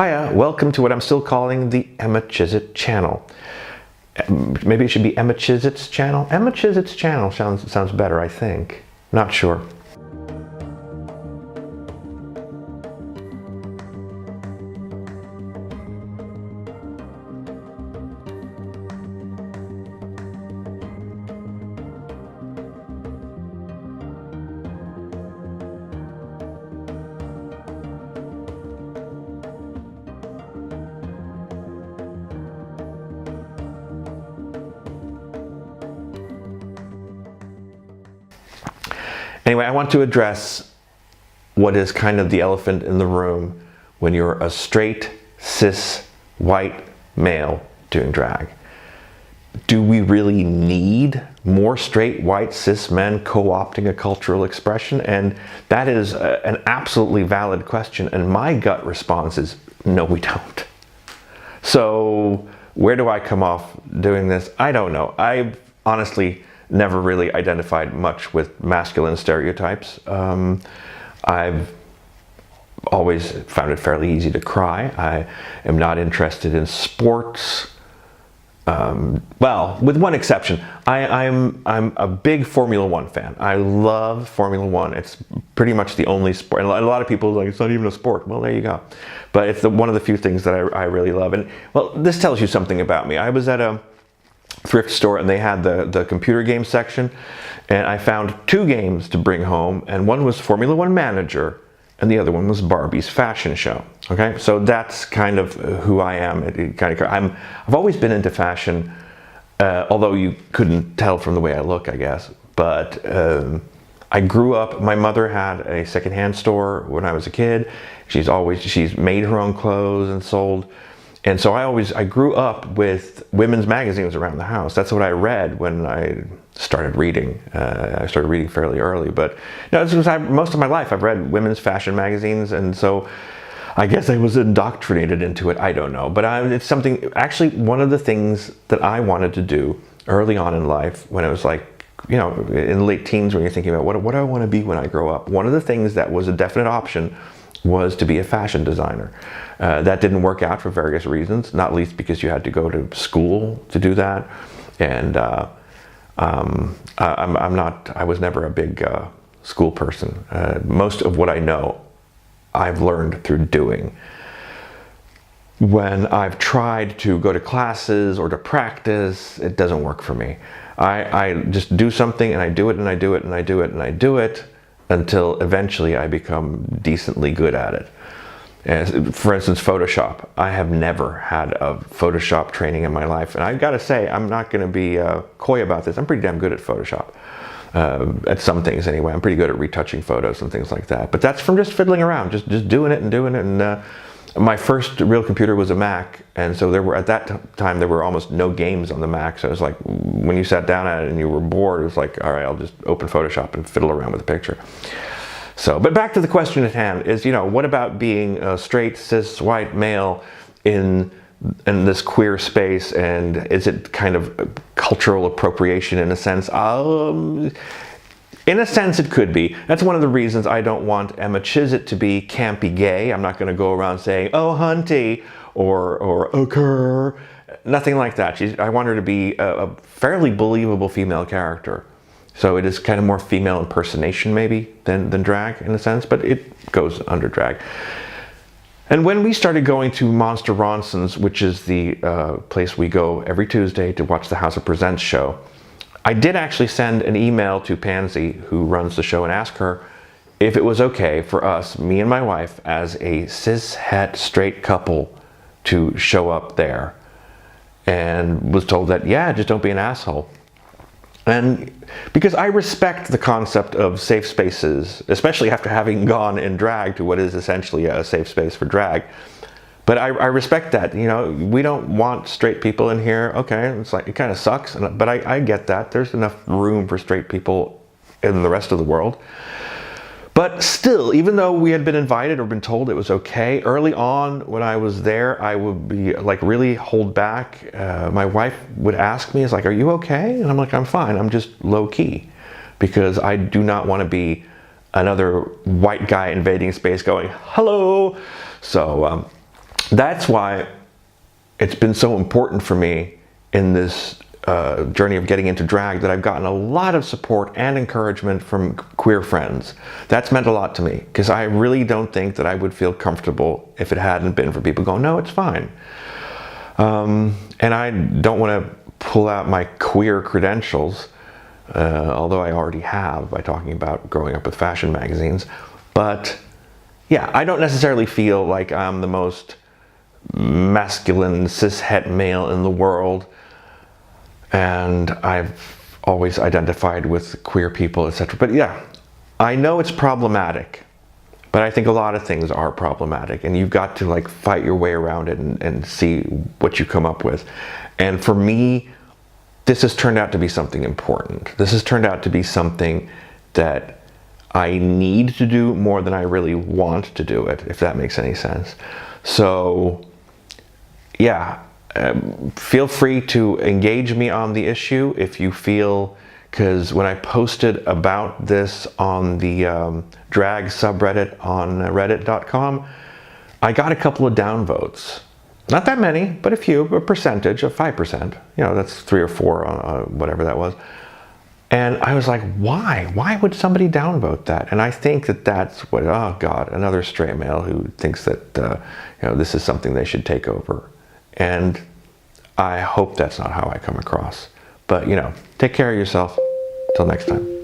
Hiya, welcome to what I'm still calling the Emma Chiswick channel. Maybe it should be Emma Chiswick's channel? Emma Chiswick's channel sounds better, I think. Not sure. Anyway, I want to address what is kind of the elephant in the room when you're a straight, cis, white male doing drag. Do we really need more straight, white, cis men co-opting a cultural expression? And that is an absolutely valid question. And my gut response is, no, we don't. So where do I come off doing this? I don't know. I've honestly never really identified much with masculine stereotypes. I've always found it fairly easy to cry. I am not interested in sports. Well, with one exception, I'm a big Formula One fan. I love Formula One. It's pretty much the only sport. And a lot of people are like, it's not even a sport. Well, there you go. But it's one of the few things that I really love. And well, this tells you something about me. I was at a thrift store and they had the computer game section, and I found two games to bring home, and one was Formula One Manager and the other one was Barbie's fashion show. Okay, so that's kind of who I am. I've always been into fashion, although you couldn't tell from the way I look, I guess. But I grew up, my mother had a secondhand store when I was a kid. She's made her own clothes and sold. And so I grew up with women's magazines around the house. That's what I read when I started reading. I started reading fairly early, but no, most of my life I've read women's fashion magazines, and so I guess I was indoctrinated into it. I don't know, but it's something, actually one of the things that I wanted to do early on in life, when I was like, you know, in the late teens, when you're thinking about what do I want to be when I grow up, one of the things that was a definite option was to be a fashion designer. That didn't work out for various reasons, not least because you had to go to school to do that. And I was never a big school person. Most of what I know, I've learned through doing. When I've tried to go to classes or to practice, it doesn't work for me. I just do something and I do it and I do it and I do it and I do it until eventually I become decently good at it. And for instance, Photoshop. I have never had a Photoshop training in my life, and I've got to say, I'm not going to be coy about this. I'm pretty damn good at Photoshop. At some things anyway. I'm pretty good at retouching photos and things like that. But that's from just fiddling around, just doing it and doing it. And my first real computer was a Mac, and so at that time there were almost no games on the Mac. So it was like, when you sat down at it and you were bored, it was like, all right, I'll just open Photoshop and fiddle around with a picture. So, but back to the question at hand is, you know, what about being a straight, cis, white male in this queer space, and is it kind of cultural appropriation in a sense? In a sense, it could be. That's one of the reasons I don't want Emma Chiswick to be campy gay. I'm not going to go around saying, oh, hunty, or occur. Nothing like that. I want her to be a fairly believable female character. So it is kind of more female impersonation maybe than drag in a sense, but it goes under drag. And when we started going to Monster Ronson's, which is the place we go every Tuesday to watch the House of Presents show, I did actually send an email to Pansy, who runs the show, and ask her if it was okay for us, me and my wife, as a cis-het straight couple, to show up there. And was told that, yeah, just don't be an asshole. And because I respect the concept of safe spaces, especially after having gone in drag to what is essentially a safe space for drag, but I respect that. You know, we don't want straight people in here. Okay, it's like, it kind of sucks, but I get that. There's enough room for straight people in the rest of the world. But still, even though we had been invited or been told it was okay, early on when I was there, I would be like really hold back. My wife would ask me, it's like, are you okay? And I'm like, I'm fine, I'm just low key. Because I do not want to be another white guy invading space going, hello. So that's why it's been so important for me in this journey of getting into drag that I've gotten a lot of support and encouragement from queer friends. That's meant a lot to me, because I really don't think that I would feel comfortable if it hadn't been for people going, no, it's fine. And I don't want to pull out my queer credentials, although I already have by talking about growing up with fashion magazines. But yeah, I don't necessarily feel like I'm the most masculine cishet male in the world, and I've always identified with queer people, etc. But yeah, I know it's problematic, but I think a lot of things are problematic, and you've got to like fight your way around it and see what you come up with. And for me, this has turned out to be something important. This has turned out to be something that I need to do more than I really want to do it, if that makes any sense. So yeah, feel free to engage me on the issue if you feel, because when I posted about this on the drag subreddit on reddit.com, I got a couple of downvotes. Not that many, but a few, a percentage of 5%. You know, that's 3 or 4, whatever that was. And I was like, why? Why would somebody downvote that? And I think that that's what, oh God, another straight male who thinks that, you know, this is something they should take over. And I hope that's not how I come across. But, you know, take care of yourself. Till next time.